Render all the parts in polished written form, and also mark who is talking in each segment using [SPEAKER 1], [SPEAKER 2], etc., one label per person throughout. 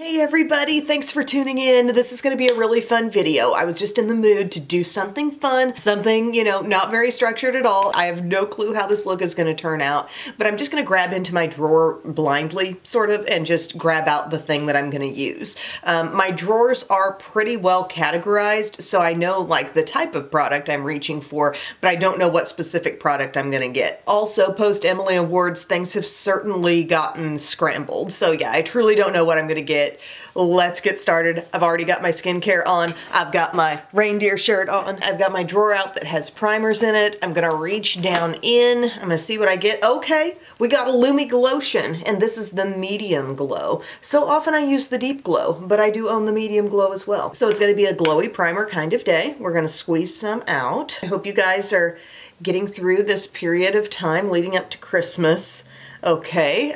[SPEAKER 1] Hey everybody, thanks for tuning in. This is going to be a really fun video. I was just in the mood to do something fun, something, not very structured at all. I have no clue how this look is going to turn out, but I'm just going to grab into my drawer blindly, sort of, and just grab out the thing that I'm going to use. My drawers are pretty well categorized, so I know like the type of product I'm reaching for, but I don't know what specific product I'm going to get. Also, post Emily Awards, things have certainly gotten scrambled. So yeah, I truly don't know what I'm going to get. Let's get started. I've already got my skincare on. I've got my reindeer shirt on. I've got my drawer out that has primers in it. I'm gonna reach down in. I'm gonna see what I get. Okay, we got a Lumi Glotion, and this is the medium glow. So often I use the deep glow, but I do own the medium glow as well. So it's gonna be a glowy primer kind of day. We're gonna squeeze some out. I hope you guys are getting through this period of time leading up to Christmas. Okay,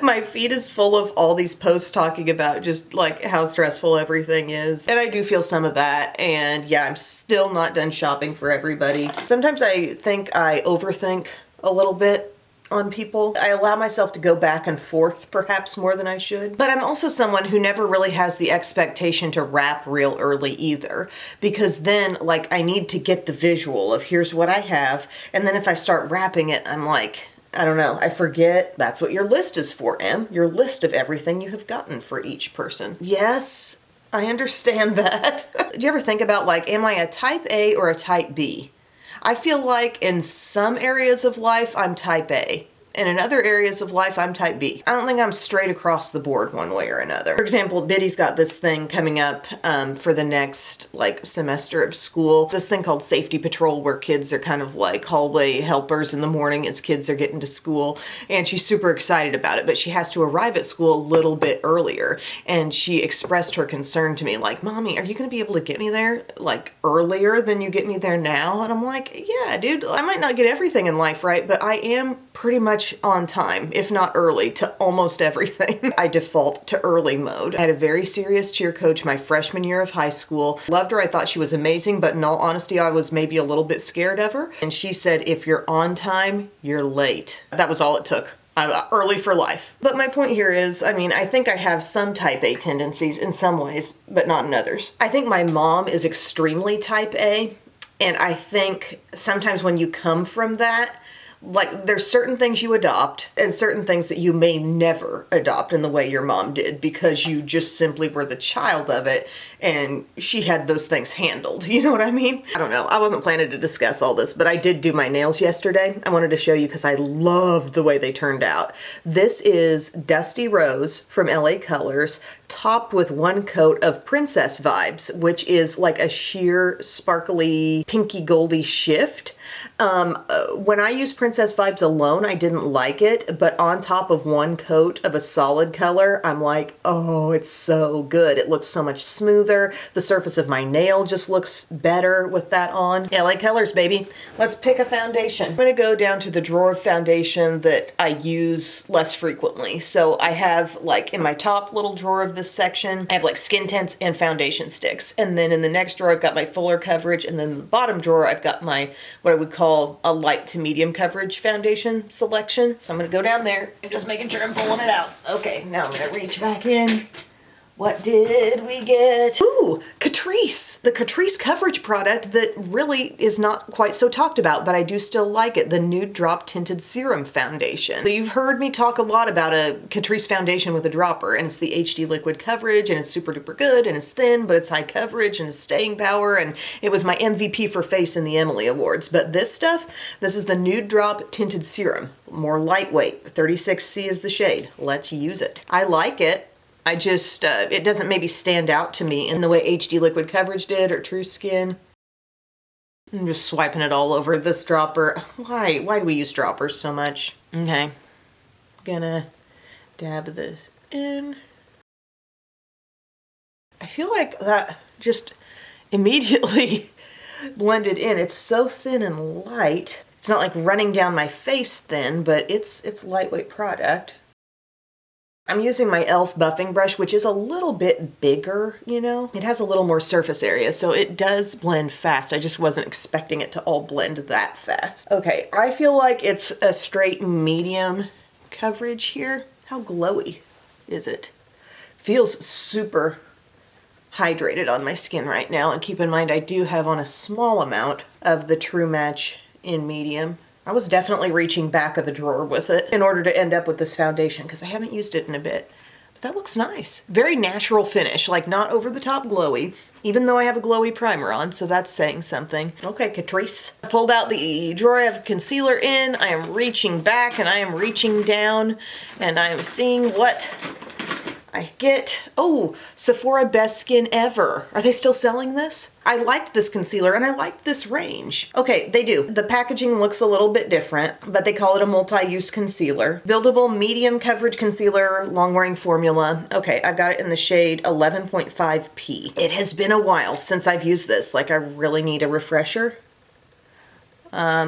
[SPEAKER 1] my feed is full of all these posts talking about just like how stressful everything is. And I do feel some of that. And yeah, I'm still not done shopping for everybody. Sometimes I think I overthink a little bit on people. I allow myself to go back and forth perhaps more than I should. But I'm also someone who never really has the expectation to wrap real early either, because then like I need to get the visual of here's what I have. And then if I start wrapping it, I'm like, I don't know, I forget. That's what your list is for, Em. Your list of everything you have gotten for each person. Yes, I understand that. Do you ever think about like, am I a type A or a type B? I feel like in some areas of life, I'm type A. And in other areas of life, I'm type B. I don't think I'm straight across the board one way or another. For example, Biddy's got this thing coming up for the next like semester of school. This thing called Safety Patrol, where kids are kind of like hallway helpers in the morning as kids are getting to school. And she's super excited about it, but she has to arrive at school a little bit earlier. And she expressed her concern to me like, Mommy, are you gonna be able to get me there like earlier than you get me there now? And I'm like, yeah, dude, I might not get everything in life right, but I am pretty much on time, if not early, to almost everything. I default to early mode. I had a very serious cheer coach my freshman year of high school. Loved her, I thought she was amazing, but in all honesty, I was maybe a little bit scared of her. And she said, if you're on time, you're late. That was all it took. I'm early for life. But my point here is, I mean, I think I have some type A tendencies in some ways, but not in others. I think my mom is extremely type A, and I think sometimes when you come from that, like there's certain things you adopt and certain things that you may never adopt in the way your mom did because you just simply were the child of it and she had those things handled. You know what I mean? I don't know. I wasn't planning to discuss all this, but I did do my nails yesterday. I wanted to show you because I loved the way they turned out. This is Dusty Rose from LA Colors, topped with one coat of Princess Vibes, which is like a sheer, sparkly, pinky goldy shift. When I used Princess Vibes alone, I didn't like it, but on top of one coat of a solid color, I'm like, oh, it's so good. It looks so much smoother. The surface of my nail just looks better with that on. LA Colors, baby. Let's pick a foundation. I'm gonna go down to the drawer of foundation that I use less frequently. So I have like in my top little drawer of this section, I have like skin tints and foundation sticks. And then in the next drawer, I've got my fuller coverage. And then in the bottom drawer, I've got my, what I would call a light to medium coverage foundation selection. So I'm gonna go down there. I'm just making sure I'm pulling it out. Okay, now I'm gonna reach back in. What did we get? Ooh, Catrice. The Catrice coverage product that really is not quite so talked about, but I do still like it. The Nude Drop Tinted Serum Foundation. So you've heard me talk a lot about a Catrice foundation with a dropper, and it's the HD liquid coverage, and it's super duper good, and it's thin, but it's high coverage, and it's staying power, and it was my MVP for face in the Emily Awards. But this stuff, this is the Nude Drop Tinted Serum. More lightweight. 36C is the shade. Let's use it. I like it. I just, it doesn't maybe stand out to me in the way HD Liquid Coverage did or True Skin. I'm just swiping it all over this dropper. Why do we use droppers so much? Okay, gonna dab this in. I feel like that just immediately blended in. It's so thin and light. It's not like running down my face thin, but it's lightweight product. I'm using my e.l.f. buffing brush, which is a little bit bigger, you know? It has a little more surface area, so it does blend fast. I just wasn't expecting it to all blend that fast. Okay, I feel like it's a straight medium coverage here. How glowy is it? Feels super hydrated on my skin right now. And keep in mind, I do have on a small amount of the True Match in medium. I was definitely reaching back of the drawer with it in order to end up with this foundation because I haven't used it in a bit. But that looks nice. Very natural finish, like not over the top glowy, even though I have a glowy primer on, so that's saying something. Okay, Catrice. I pulled out the drawer I have concealer in. I am reaching back and I am reaching down and I am seeing what I get. Oh, Sephora Best Skin Ever. Are they still selling this? I liked this concealer and I liked this range. Okay, they do. The packaging looks a little bit different, but they call it a multi-use concealer. Buildable medium coverage concealer, long wearing formula. Okay, I've got it in the shade 11.5P. It has been a while since I've used this. Like I really need a refresher.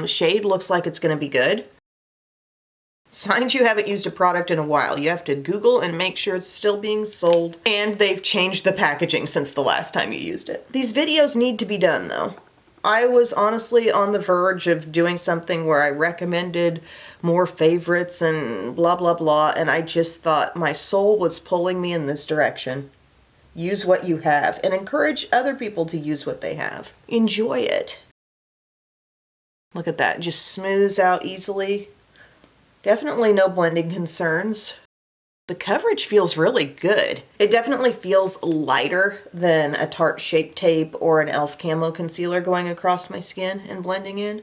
[SPEAKER 1] Shade looks like it's gonna be good. Signs you haven't used a product in a while. You have to Google and make sure it's still being sold. And they've changed the packaging since the last time you used it. These videos need to be done though. I was honestly on the verge of doing something where I recommended more favorites and blah, blah, blah. And I just thought my soul was pulling me in this direction. Use what you have and encourage other people to use what they have. Enjoy it. Look at that, just smooths out easily. Definitely no blending concerns. The coverage feels really good. It definitely feels lighter than a Tarte Shape Tape or an e.l.f. Camo Concealer going across my skin and blending in.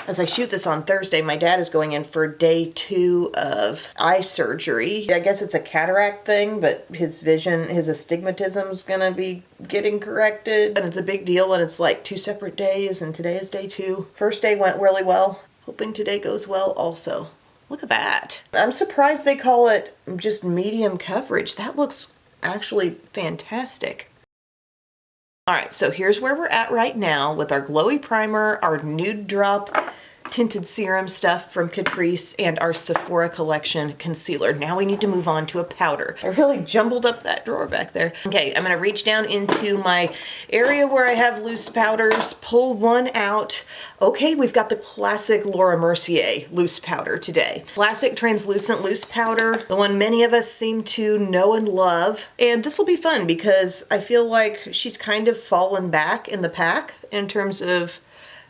[SPEAKER 1] As I shoot this on Thursday, my dad is going in for day 2 of eye surgery. I guess it's a cataract thing, but his vision, his astigmatism's gonna be getting corrected. And it's a big deal, and it's like 2 separate days, and today is day 2. First day went really well. Hoping today goes well also. Look at that. I'm surprised they call it just medium coverage. That looks actually fantastic. All right, so here's where we're at right now with our glowy primer, our nude drop tinted serum stuff from Catrice, and our Sephora Collection concealer. Now we need to move on to a powder. I really jumbled up that drawer back there. Okay, I'm gonna reach down into my area where I have loose powders, pull one out. Okay, we've got the classic Laura Mercier loose powder today. Classic translucent loose powder, the one many of us seem to know and love. And this will be fun because I feel like she's kind of fallen back in the pack in terms of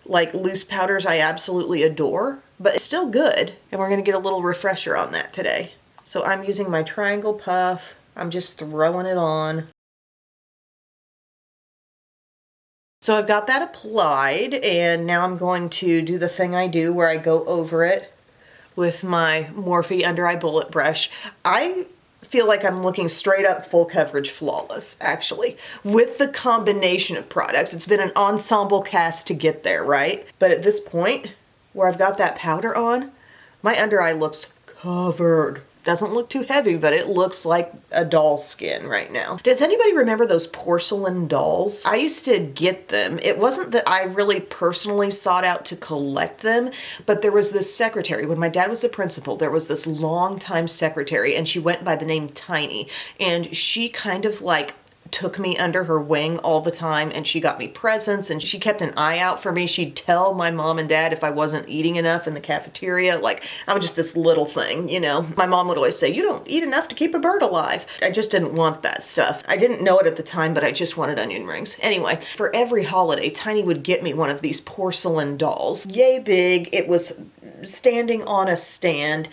[SPEAKER 1] like loose powders I absolutely adore, but it's still good. And we're gonna get a little refresher on that today. So I'm using my Triangle Puff. I'm just throwing it on. So I've got that applied, and now I'm going to do the thing I do where I go over it with my Morphe Under Eye Bullet Brush. I feel like I'm looking straight up full coverage flawless, actually. With the combination of products, it's been an ensemble cast to get there, right? But at this point, where I've got that powder on, my under eye looks covered. Doesn't look too heavy, but it looks like a doll's skin right now. Does anybody remember those porcelain dolls? I used to get them. It wasn't that I really personally sought out to collect them, but there was this secretary. When my dad was a principal, there was this longtime secretary, and she went by the name Tiny, and she kind of like took me under her wing all the time, and she got me presents, and she kept an eye out for me. She'd tell my mom and dad if I wasn't eating enough in the cafeteria. Like, I was just this little thing, you know. My mom would always say, you don't eat enough to keep a bird alive. I just didn't want that stuff. I didn't know it at the time, but I just wanted onion rings. Anyway, for every holiday, Tiny would get me one of these porcelain dolls. Yay big. It was standing on a stand.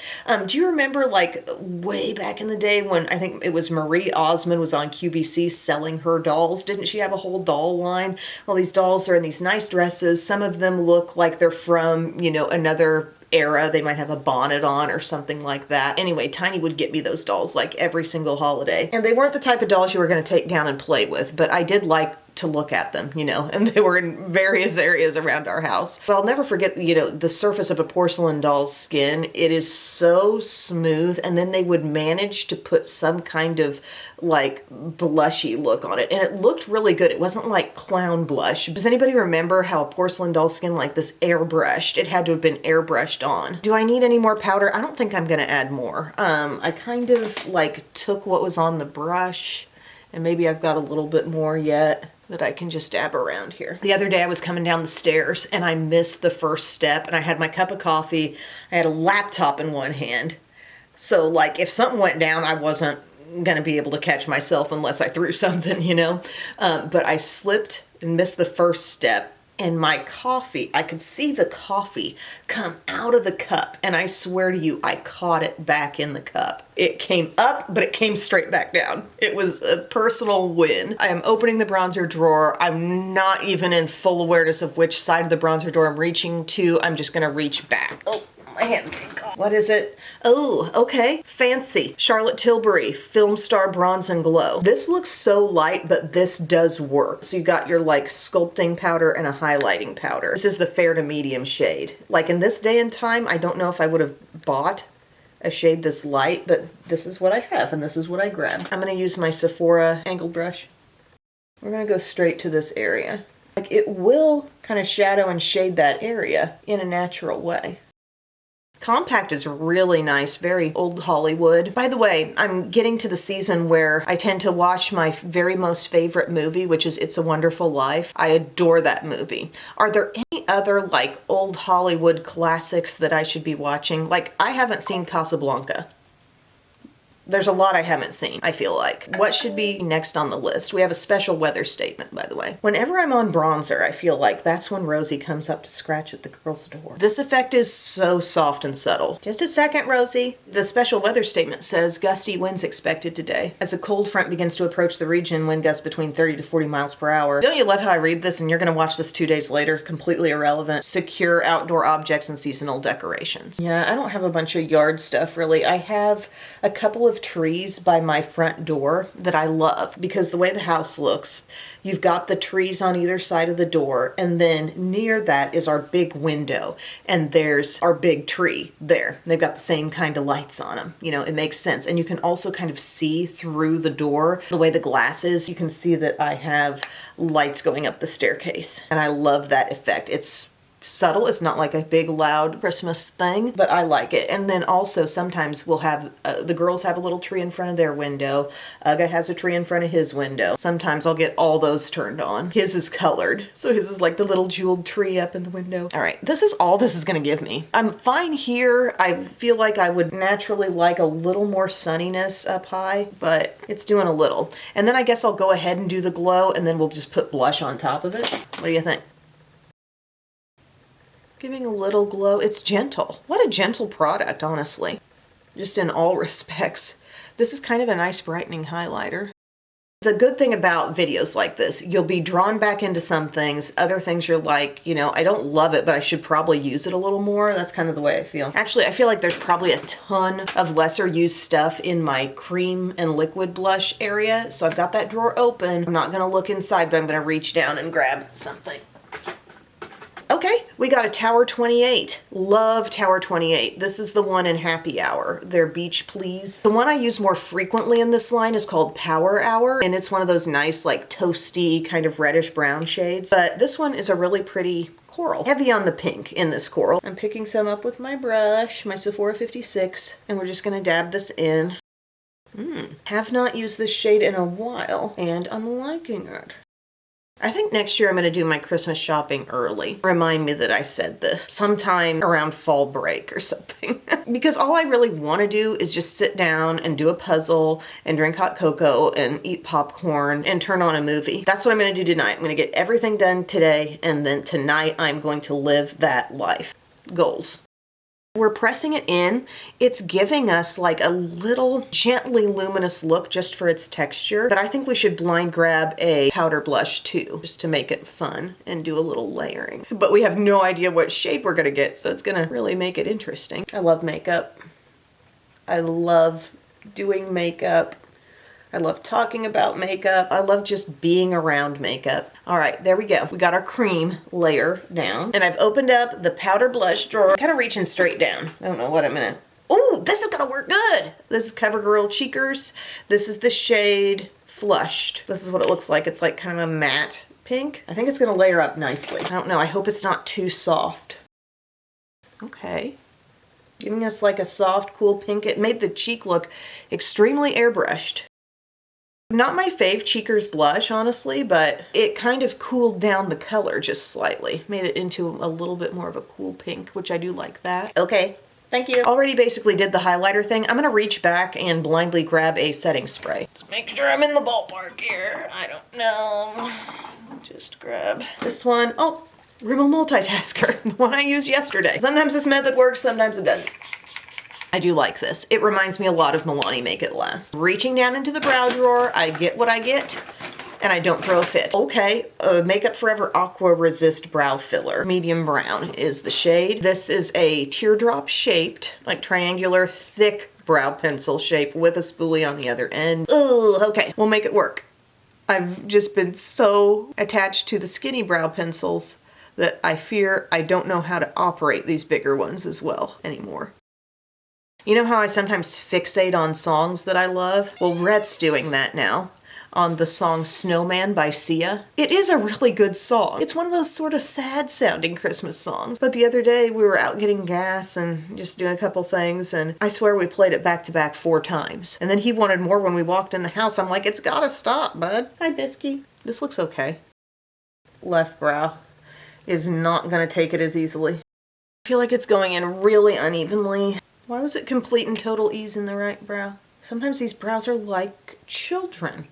[SPEAKER 1] Do you remember like way back in the day when I think it was Marie Osmond was on QVC selling her dolls? Didn't she have a whole doll line? Well, these dolls are in these nice dresses. Some of them look like they're from, you know, another era. They might have a bonnet on or something like that. Anyway, Tiny would get me those dolls like every single holiday. And they weren't the type of dolls you were going to take down and play with, but I did like to look at them, you know, and they were in various areas around our house. But I'll never forget, you know, the surface of a porcelain doll's skin. It is so smooth, and then they would manage to put some kind of like blushy look on it, and it looked really good. It wasn't like clown blush. Does anybody remember how a porcelain doll skin like this airbrushed? It had to have been airbrushed on. Do I need any more powder? I don't think I'm gonna add more. I kind of like took what was on the brush, and maybe I've got a little bit more yet that I can just dab around here. The other day I was coming down the stairs and I missed the first step, and I had my cup of coffee. I had a laptop in one hand. So like if something went down, I wasn't gonna be able to catch myself unless I threw something, you know? But I slipped and missed the first step. And my coffee, I could see the coffee come out of the cup. And I swear to you, I caught it back in the cup. It came up, but it came straight back down. It was a personal win. I am opening the bronzer drawer. I'm not even in full awareness of which side of the bronzer drawer I'm reaching to. I'm just gonna reach back. Oh, my hand's getting caught. What is it? Oh, okay. Fancy. Charlotte Tilbury Film Star Bronze and Glow. This looks so light, but this does work. So you got your like sculpting powder and a highlighting powder. This is the fair to medium shade. Like in this day and time, I don't know if I would have bought a shade this light, but this is what I have and this is what I grabbed. I'm gonna use my Sephora angle brush. We're gonna go straight to this area. Like it will kind of shadow and shade that area in a natural way. Compact is really nice, very old Hollywood. By the way, I'm getting to the season where I tend to watch my very most favorite movie, which is It's a Wonderful Life. I adore that movie. Are there any other like old Hollywood classics that I should be watching? Like I haven't seen Casablanca. There's a lot I haven't seen, I feel like. What should be next on the list? We have a special weather statement, by the way. Whenever I'm on bronzer, I feel like that's when Rosie comes up to scratch at the girl's door. This effect is so soft and subtle. Just a second, Rosie. The special weather statement says, gusty winds expected today. As a cold front begins to approach the region, wind gusts between 30 to 40 miles per hour. Don't you love how I read this and you're gonna watch this 2 days later? Completely irrelevant. Secure outdoor objects and seasonal decorations. Yeah, I don't have a bunch of yard stuff, really. I have a couple of trees by my front door that I love because the way the house looks, you've got the trees on either side of the door and then near that is our big window and there's our big tree there. They've got the same kind of lights on them. You know, it makes sense. And you can also kind of see through the door, the way the glass is, you can see that I have lights going up the staircase and I love that effect. It's subtle. It's not like a big loud Christmas thing, but I like it. And then also sometimes we'll have, the girls have a little tree in front of their window. Uga has a tree in front of his window. Sometimes I'll get all those turned on. His is colored. So his is like the little jeweled tree up in the window. All right, this is all this is gonna give me. I'm fine here. I feel like I would naturally like a little more sunniness up high, but it's doing a little. And then I guess I'll go ahead and do the glow and then we'll just put blush on top of it. What do you think? Giving a little glow. It's gentle. What a gentle product, honestly. Just in all respects. This is kind of a nice brightening highlighter. The good thing about videos like this, you'll be drawn back into some things. Other things you're like, you know, I don't love it, but I should probably use it a little more. That's kind of the way I feel. Actually, I feel like there's probably a ton of lesser used stuff in my cream and liquid blush area. So I've got that drawer open. I'm not gonna look inside, but I'm gonna reach down and grab something. Okay, we got a Tower 28. Love Tower 28. This is the one in Happy Hour, their Beach Please. The one I use more frequently in this line is called Power Hour, and it's one of those nice, like toasty, kind of reddish brown shades. But this one is a really pretty coral. Heavy on the pink in this coral. I'm picking some up with my brush, my Sephora 56, and we're just gonna dab this in. Have not used this shade in a while, and I'm liking it. I think next year I'm going to do my Christmas shopping early. Remind me that I said this sometime around fall break or something. Because all I really want to do is just sit down and do a puzzle and drink hot cocoa and eat popcorn and turn on a movie. That's what I'm going to do tonight. I'm going to get everything done today and then tonight I'm going to live that life. Goals. We're pressing it in. It's giving us like a little gently luminous look just for its texture, but I think we should blind grab a powder blush too, just to make it fun and do a little layering. But we have no idea what shade we're gonna get, so it's gonna really make it interesting. I love makeup. I love doing makeup. I love talking about makeup. I love just being around makeup. All right, there we go. We got our cream layer down and I've opened up the powder blush drawer, kind of reaching straight down. I don't know what I'm gonna, oh, this is gonna work good. This is CoverGirl Cheekers. This is the shade Flushed. This is what it looks like. It's like kind of a matte pink. I think it's gonna layer up nicely. I don't know, I hope it's not too soft. Okay. Giving us like a soft, cool pink. It made the cheek look extremely airbrushed. Not my fave Cheekers blush, honestly, but it kind of cooled down the color just slightly. Made it into a little bit more of a cool pink, which I do like that. Okay, Thank you. Already basically did the highlighter thing. I'm gonna reach back and blindly grab a setting spray. Let's make sure I'm in the ballpark here. I don't know. Just grab this one. Oh, Rimmel multitasker, the one I used yesterday. Sometimes this method works, sometimes it doesn't. I do like this. It reminds me a lot of Milani Make It Last. Reaching down into the brow drawer, I get what I get, and I don't throw a fit. Okay, Makeup Forever Aqua Resist Brow Filler. Medium brown is the shade. This is a teardrop shaped, like triangular, thick brow pencil shape with a spoolie on the other end. Ugh, okay, we'll make it work. I've just been so attached to the skinny brow pencils that I fear I don't know how to operate these bigger ones as well anymore. You know how I sometimes fixate on songs that I love? Well, Rhett's doing that now on the song Snowman by Sia. It is a really good song. It's one of those sort of sad sounding Christmas songs. But the other day we were out getting gas and just doing a couple things, and I swear we played it back to back 4 times. And then he wanted more when we walked in the house. I'm like, it's gotta stop, bud. Hi, Bisky. This looks okay. Left brow is not gonna take it as easily. I feel like it's going in really unevenly. Why was it complete and total ease in the right brow? Sometimes these brows are like children.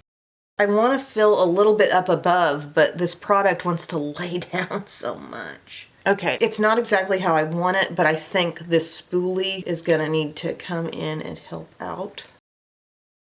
[SPEAKER 1] I want to fill a little bit up above, but this product wants to lay down so much. Okay, it's not exactly how I want it, but I think this spoolie is gonna need to come in and help out.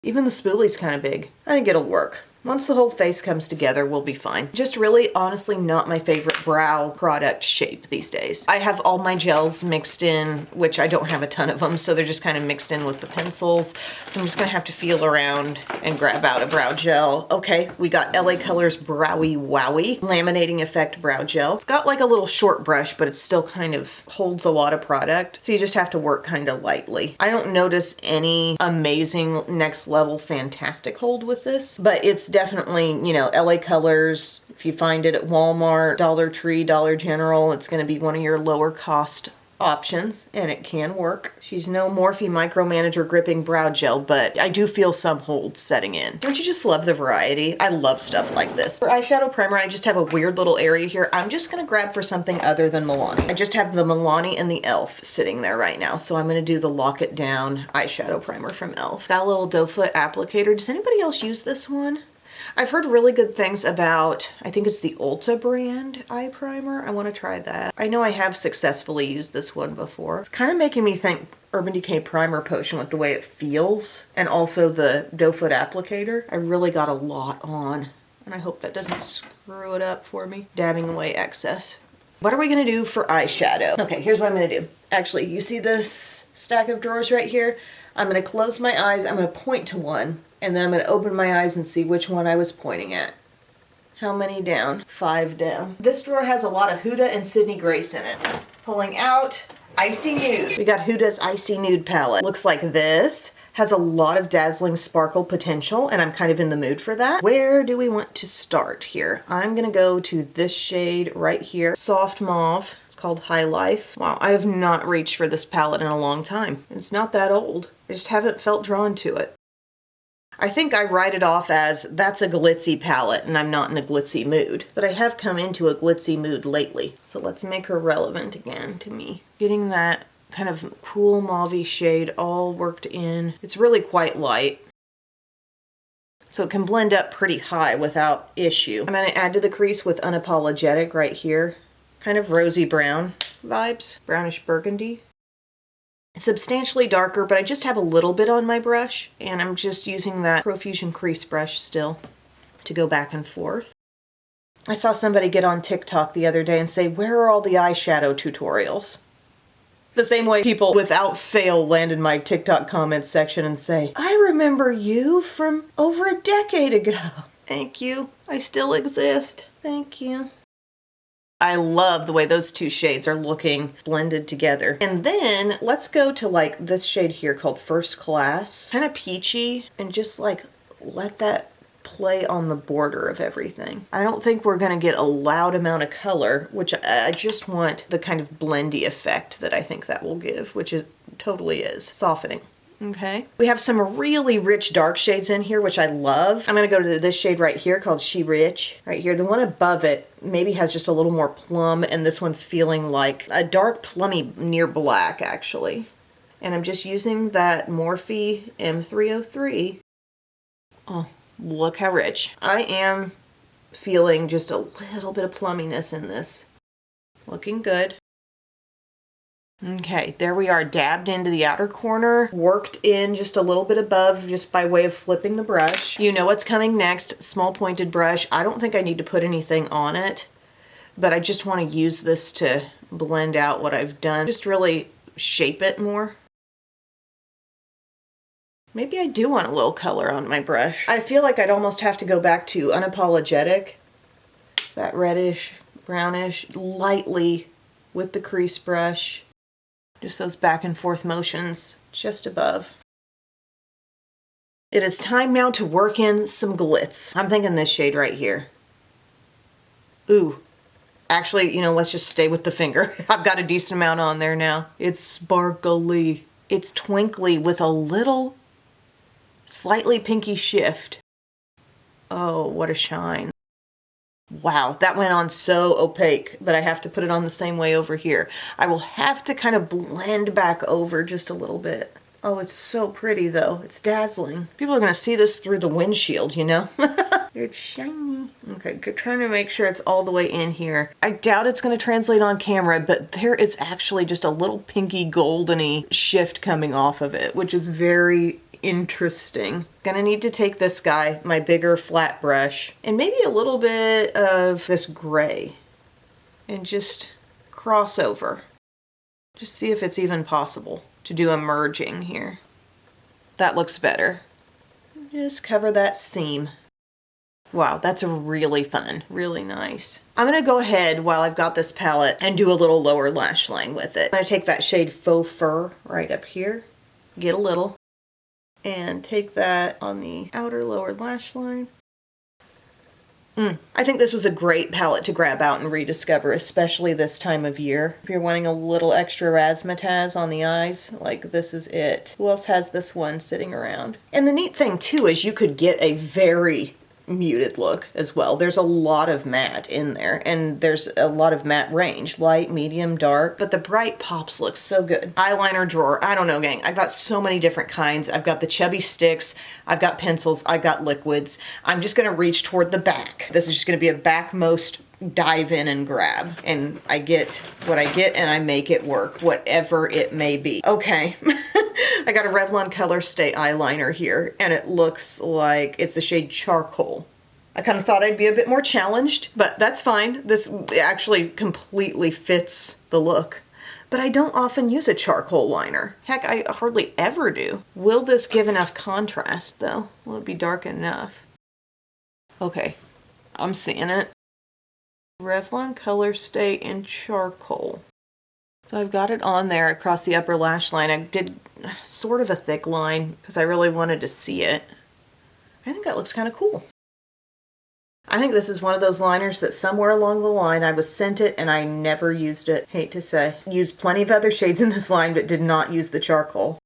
[SPEAKER 1] Even the spoolie's kind of big. I think it'll work. Once the whole face comes together, we'll be fine. Just really, honestly, not my favorite brow product shape these days. I have all my gels mixed in, which I don't have a ton of them, so they're just kind of mixed in with the pencils. So I'm just gonna have to feel around and grab out a brow gel. Okay, we got LA Colors Browy Wowie Laminating Effect Brow Gel. It's got like a little short brush, but it still kind of holds a lot of product. So you just have to work kind of lightly. I don't notice any amazing next level fantastic hold with this, but it's definitely, you know, LA Colors. If you find it at Walmart, Dollar Tree, Dollar General, it's going to be one of your lower cost options, and it can work. She's no Morphe Micromanager Gripping Brow Gel, but I do feel some hold setting in. Don't you just love the variety? I love stuff like this. For eyeshadow primer, I just have a weird little area here. I'm just going to grab for something other than Milani. I just have the Milani and the e.l.f. sitting there right now, so I'm going to do the Lock It Down eyeshadow primer from e.l.f. That little doe foot applicator. Does anybody else use this one? I've heard really good things about, I think it's the Ulta brand eye primer. I want to try that. I know I have successfully used this one before. It's kind of making me think Urban Decay Primer Potion with the way it feels, and also the doe foot applicator. I really got a lot on, and I hope that doesn't screw it up for me. Dabbing away excess. What are we going to do for eyeshadow? Okay, here's what I'm going to do. Actually, you see this stack of drawers right here? I'm going to close my eyes. I'm going to point to one. And then I'm going to open my eyes and see which one I was pointing at. How many down? 5 down. This drawer has a lot of Huda and Sydney Grace in it. Pulling out Icy Nude. We got Huda's Icy Nude palette. Looks like this. Has a lot of dazzling sparkle potential, and I'm kind of in the mood for that. Where do we want to start here? I'm going to go to this shade right here. Soft Mauve. It's called High Life. Wow, I have not reached for this palette in a long time. It's not that old. I just haven't felt drawn to it. I think I write it off as that's a glitzy palette and I'm not in a glitzy mood. But I have come into a glitzy mood lately. So let's make her relevant again to me. Getting that kind of cool mauve-y shade all worked in. It's really quite light, so it can blend up pretty high without issue. I'm going to add to the crease with Unapologetic right here. Kind of rosy brown vibes. Brownish burgundy. Substantially darker, but I just have a little bit on my brush, and I'm just using that Profusion crease brush still to go back and forth. I saw somebody get on TikTok the other day and say, where are all the eyeshadow tutorials? The same way people without fail land in my TikTok comments section and say, I remember you from over a decade ago. Thank you. I still exist. Thank you. I love the way those two shades are looking blended together. And then let's go to like this shade here called First Class. Kind of peachy, and just like let that play on the border of everything. I don't think we're gonna get a loud amount of color, which I just want the kind of blendy effect that I think that will give, which it totally is. Softening. Okay. We have some really rich dark shades in here, which I love. I'm going to go to this shade right here called She Rich. Right here. The one above it maybe has just a little more plum, and this one's feeling like a dark plummy near black, actually. And I'm just using that Morphe M303. Oh, look how rich. I am feeling just a little bit of plumminess in this. Looking good. Okay, there we are, dabbed into the outer corner, worked in just a little bit above just by way of flipping the brush. You know what's coming next, small pointed brush. I don't think I need to put anything on it, but I just want to use this to blend out what I've done. Just really shape it more. Maybe I do want a little color on my brush. I feel like I'd almost have to go back to Unapologetic. That reddish, brownish, lightly with the crease brush. Just those back and forth motions just above. It is time now to work in some glitz. I'm thinking this shade right here. Ooh. Actually, you know, let's just stay with the finger. I've got a decent amount on there now. It's sparkly. It's twinkly with a little slightly pinky shift. Oh, what a shine. Wow, that went on so opaque, but I have to put it on the same way over here. I will have to kind of blend back over just a little bit. Oh, it's so pretty though. It's dazzling. People are going to see this through the windshield, you know? It's shiny. Okay, trying to make sure it's all the way in here. I doubt it's going to translate on camera, but there is actually just a little pinky goldeny shift coming off of it, which is very interesting. Gonna need to take this guy, my bigger flat brush, and maybe a little bit of this gray and just cross over. Just see if it's even possible to do a merging here. That looks better. Just cover that seam. Wow, that's really fun, really nice. I'm gonna go ahead while I've got this palette and do a little lower lash line with it. I'm gonna take that shade Faux Fur right up here, get a little, and take that on the outer lower lash line. I think this was a great palette to grab out and rediscover, especially this time of year. If you're wanting a little extra razzmatazz on the eyes, like this is it. Who else has this one sitting around? And the neat thing too is you could get a very muted look as well. There's a lot of matte in there, and there's a lot of matte range, light, medium, dark, but the bright pops look so good. Eyeliner drawer, I don't know gang, I've got so many different kinds. I've got the chubby sticks, I've got pencils, I've got liquids. I'm just gonna reach toward the back. This is just gonna be a backmost dive in and grab, and I get what I get and I make it work, whatever it may be. Okay. I got a Revlon Color Stay eyeliner here, and it looks like it's the shade Charcoal. I kind of thought I'd be a bit more challenged, but that's fine. This actually completely fits the look. But I don't often use a charcoal liner. Heck, I hardly ever do. Will this give enough contrast, though? Will it be dark enough? Okay, I'm seeing it. Revlon Color Stay in Charcoal. So I've got it on there across the upper lash line. I did sort of a thick line because I really wanted to see it. I think that looks kind of cool. I think this is one of those liners that somewhere along the line I was sent it and I never used it. Hate to say. Used plenty of other shades in this line but did not use the charcoal.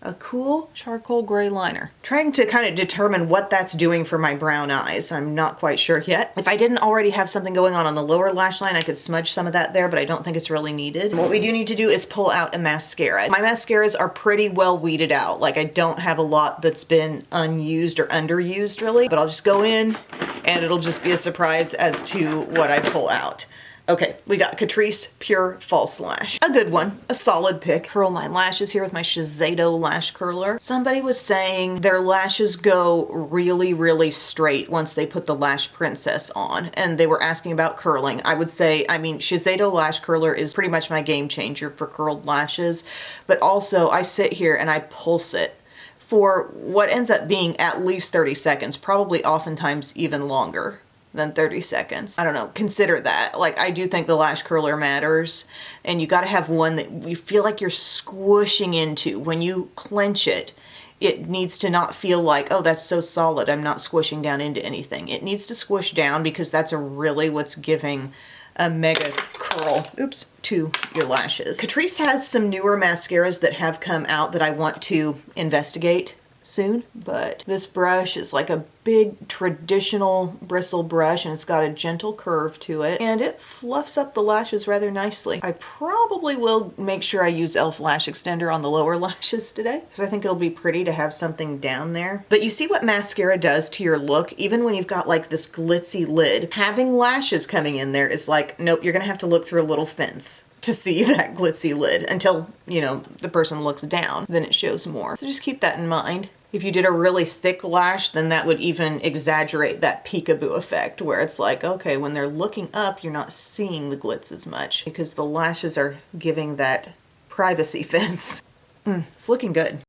[SPEAKER 1] A cool charcoal gray liner. Trying to kind of determine what that's doing for my brown eyes. I'm not quite sure yet. If I didn't already have something going on the lower lash line, I could smudge some of that there, but I don't think it's really needed. What we do need to do is pull out a mascara. My mascaras are pretty well weeded out. Like I don't have a lot that's been unused or underused really, but I'll just go in and it'll just be a surprise as to what I pull out. Okay, we got Catrice Pure False Lash. A good one, a solid pick. Curl my lashes here with my Shiseido lash curler. Somebody was saying their lashes go really, really straight once they put the Lash Princess on, and they were asking about curling. I would say, I mean, Shiseido lash curler is pretty much my game changer for curled lashes, but also I sit here and I pulse it for what ends up being at least 30 seconds, probably oftentimes even longer than 30 seconds. I don't know, consider that. Like I do think the lash curler matters, and you gotta have one that you feel like you're squishing into. When you clench it, it needs to not feel like, oh, that's so solid, I'm not squishing down into anything. It needs to squish down because that's really what's giving a mega curl, oops, to your lashes. Catrice has some newer mascaras that have come out that I want to investigate soon, but this brush is like a big traditional bristle brush and it's got a gentle curve to it and it fluffs up the lashes rather nicely. I probably will make sure I use e.l.f. lash extender on the lower lashes today because I think it'll be pretty to have something down there. But you see what mascara does to your look, even when you've got like this glitzy lid. Having lashes coming in there is like, nope, you're gonna have to look through a little fence to see that glitzy lid until, you know, the person looks down, then it shows more. So just keep that in mind. If you did a really thick lash, then that would even exaggerate that peekaboo effect where it's like, okay, when they're looking up, you're not seeing the glitz as much because the lashes are giving that privacy fence. It's looking good.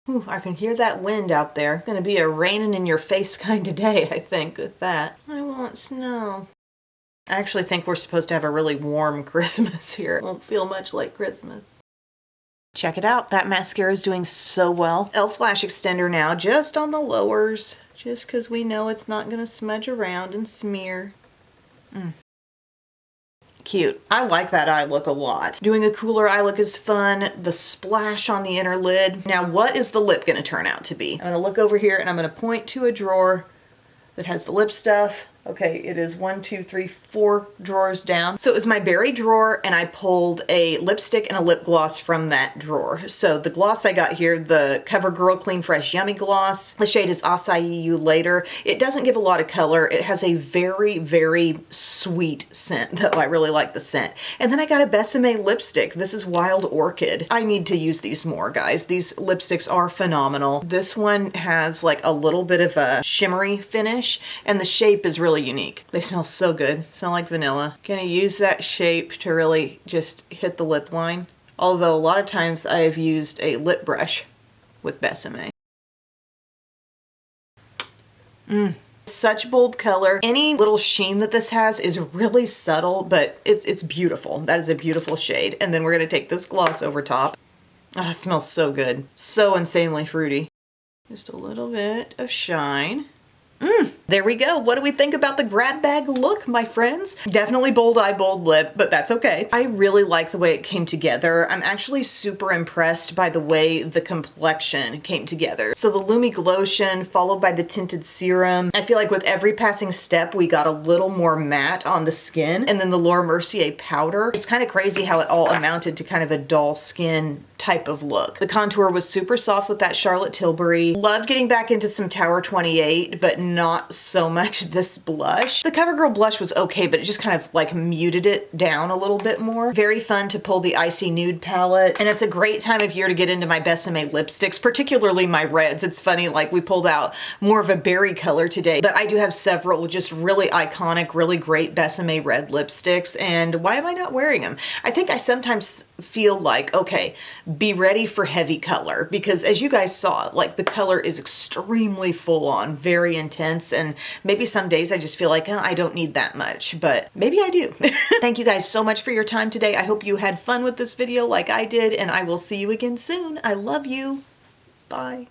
[SPEAKER 1] Ooh, I can hear that wind out there. It's gonna be a raining in your face kind of day, I think, with that. I want snow. I actually think we're supposed to have a really warm Christmas here. It won't feel much like Christmas. Check it out. That mascara is doing so well. e.l.f. lash extender now, just on the lowers, just because we know it's not going to smudge around and smear. Cute. I like that eye look a lot. Doing a cooler eye look is fun. The splash on the inner lid. Now, what is the lip going to turn out to be? I'm going to look over here and I'm going to point to a drawer that has the lip stuff. Okay, it is 1, 2, 3, 4 drawers down. So it was my berry drawer and I pulled a lipstick and a lip gloss from that drawer. So the gloss I got here, the CoverGirl Clean Fresh Yummy Gloss. The shade is Acai You Later. It doesn't give a lot of color. It has a very, very sweet scent though. I really like the scent. And then I got a Besame lipstick. This is Wild Orchid. I need to use these more, guys. These lipsticks are phenomenal. This one has like a little bit of a shimmery finish and the shape is really unique. They smell so good. Smell like vanilla. Gonna use that shape to really just hit the lip line. Although a lot of times I have used a lip brush with Besame. Such bold color. Any little sheen that this has is really subtle, but it's beautiful. That is a beautiful shade. And then we're gonna take this gloss over top. Oh, it smells so good. So insanely fruity. Just a little bit of shine. There we go. What do we think about the grab bag look, my friends? Definitely bold eye, bold lip, but that's okay. I really like the way it came together. I'm actually super impressed by the way the complexion came together. So the Lumi Glotion followed by the tinted serum. I feel like with every passing step, we got a little more matte on the skin. And then the Laura Mercier powder. It's kind of crazy how it all amounted to kind of a dull skin type of look. The contour was super soft with that Charlotte Tilbury. Loved getting back into some Tower 28, but not so much this blush. The CoverGirl blush was okay, but it just kind of like muted it down a little bit more. Very fun to pull the Icy Nude palette. And it's a great time of year to get into my Besame lipsticks, particularly my reds. It's funny, like we pulled out more of a berry color today, but I do have several just really iconic, really great Besame red lipsticks. And why am I not wearing them? I think I sometimes feel like, okay, be ready for heavy color because as you guys saw, like the color is extremely full on, very intense, and maybe some days I just feel like, oh, I don't need that much, but maybe I do. Thank you guys so much for your time today. I hope you had fun with this video like I did, and I will see you again soon. I love you. Bye.